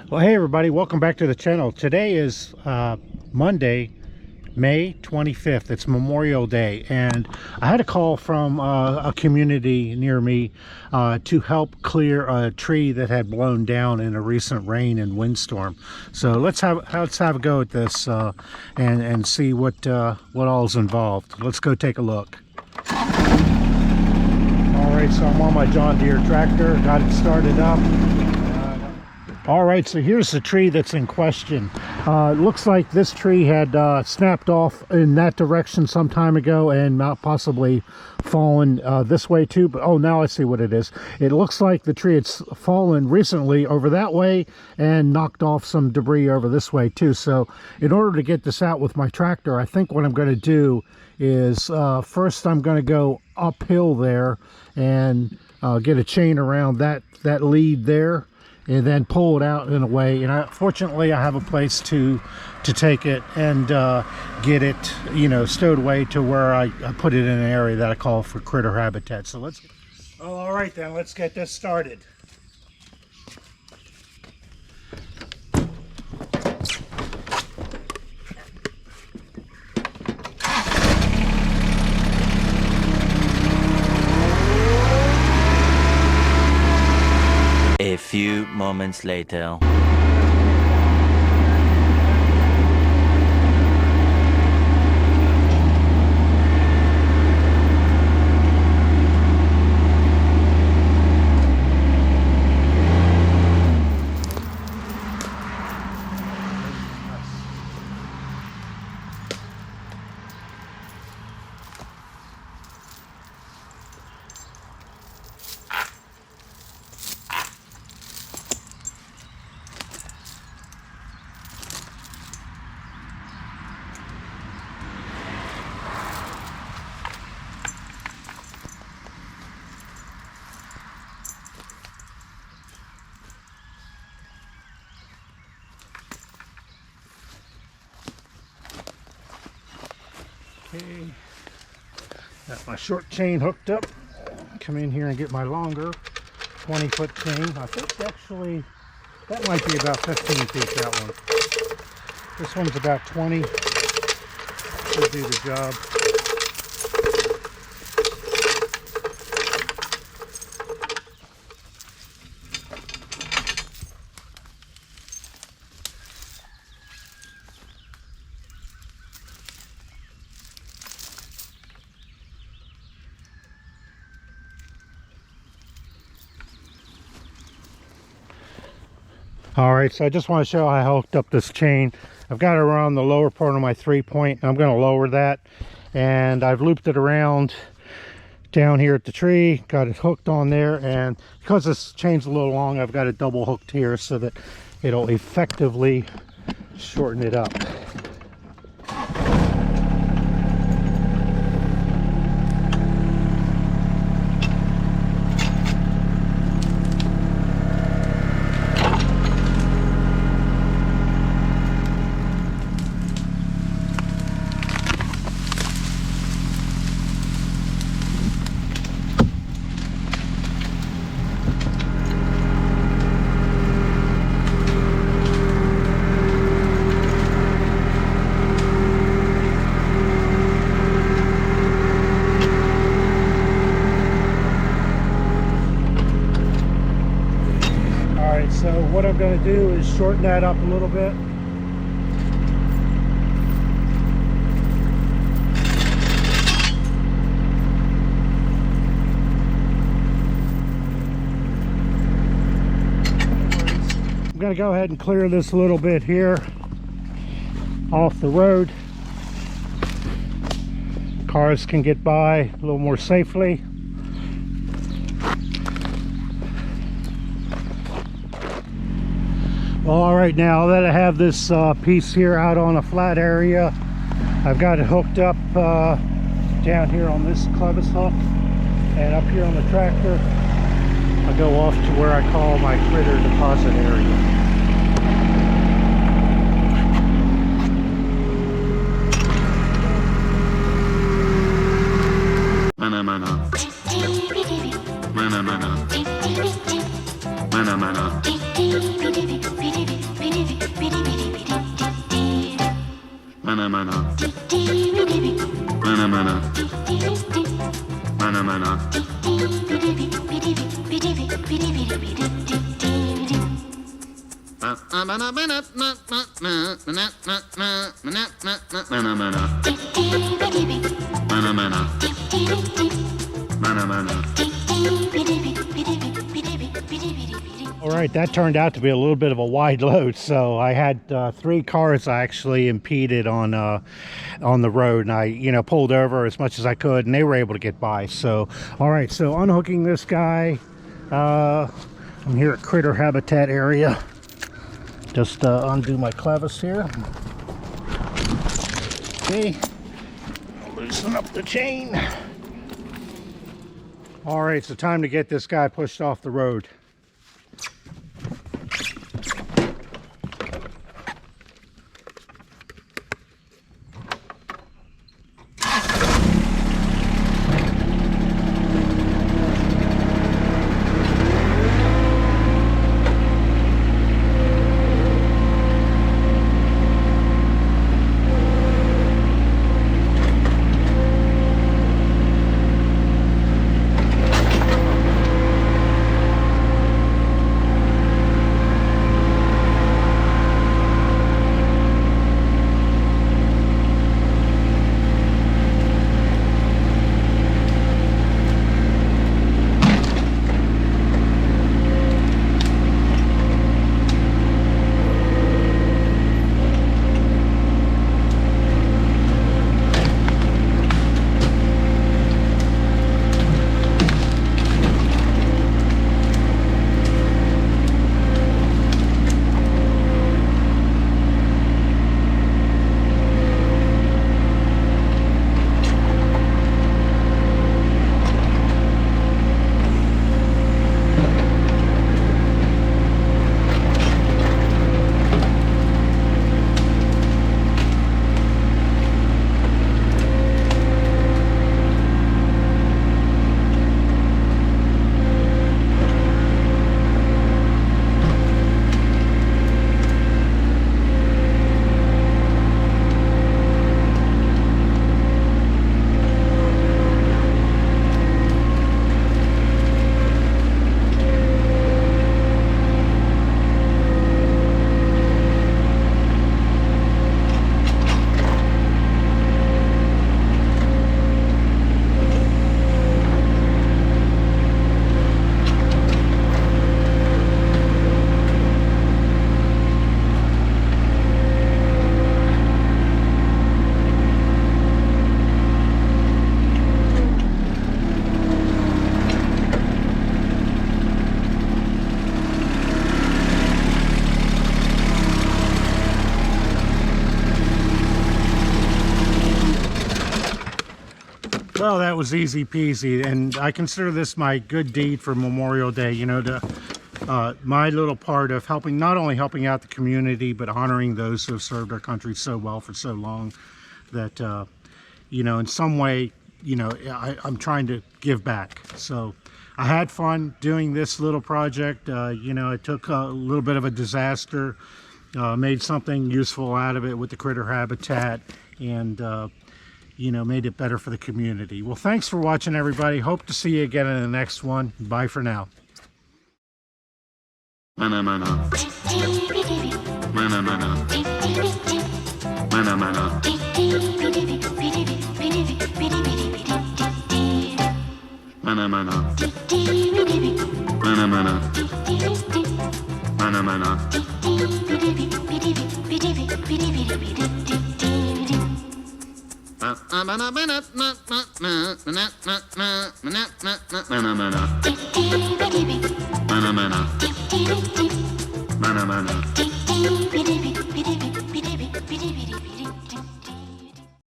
Well, hey everybody, welcome back to the channel. Today is Monday, May 25th. It's Memorial Day, and I had a call from a community near me to help clear a tree that had blown down in a recent rain and windstorm. So let's have a go at this and see what all's involved. Let's go take a look. All right, so I'm on my John Deere tractor, got it started up. All right, so here's the tree that's in question. It looks like this tree had snapped off in that direction some time ago and possibly fallen this way too. But oh, now I see what it is. It looks like the tree had fallen recently over that way and knocked off some debris over this way too. So in order to get this out with my tractor, I think what I'm going to do is first I'm going to go uphill there and get a chain around that lead there, and then pull it out in a way. And fortunately I have a place to take it and get it, you know, stowed away to where I put it in an area that I call for critter habitat. So all right then, let's get this started. A few moments later. Okay, got my short chain hooked up. Come in here and get my longer 20-foot chain. I think actually that might be about 15 feet, that one. This one's about 20. Will do the job. All right, so I just want to show how I hooked up this chain. I've got it around the lower part of my 3-point. I'm going to lower that, and I've looped it around down here at the tree, got it hooked on there, and because this chain's a little long, I've got it double hooked here so that it'll effectively shorten it up. So what I'm going to do is shorten that up a little bit. I'm going to go ahead and clear this a little bit here off the road. Cars can get by a little more safely. Well, all right, now that I have this piece here out on a flat area, I've got it hooked up down here on this clevis hook, and up here on the tractor I go off to where I call my critter deposit area. Mana mana. Mana mana. Mana mana. Mana mana. Mana mana. Mana mana. All right, that turned out to be a little bit of a wide load, so I had 3 cars I actually impeded on the road, and I pulled over as much as I could, and they were able to get by. So all right, so unhooking this guy, I'm here at Critter Habitat area. Just undo my clevis here. Okay, loosen up the chain. All right, so time to get this guy pushed off the road. Well, that was easy peasy, and I consider this my good deed for Memorial Day, my little part of helping, not only helping out the community, but honoring those who have served our country so well for so long, that, in some way, I'm trying to give back. So I had fun doing this little project. It took a little bit of a disaster, made something useful out of it with the critter habitat, and made it better for the community. Well, thanks for watching, everybody. Hope to see you again in the next one. Bye for now. Mana mana. Mana mana. Mana mana. Mana mana. Mana mana. Mana mana. Mana mana.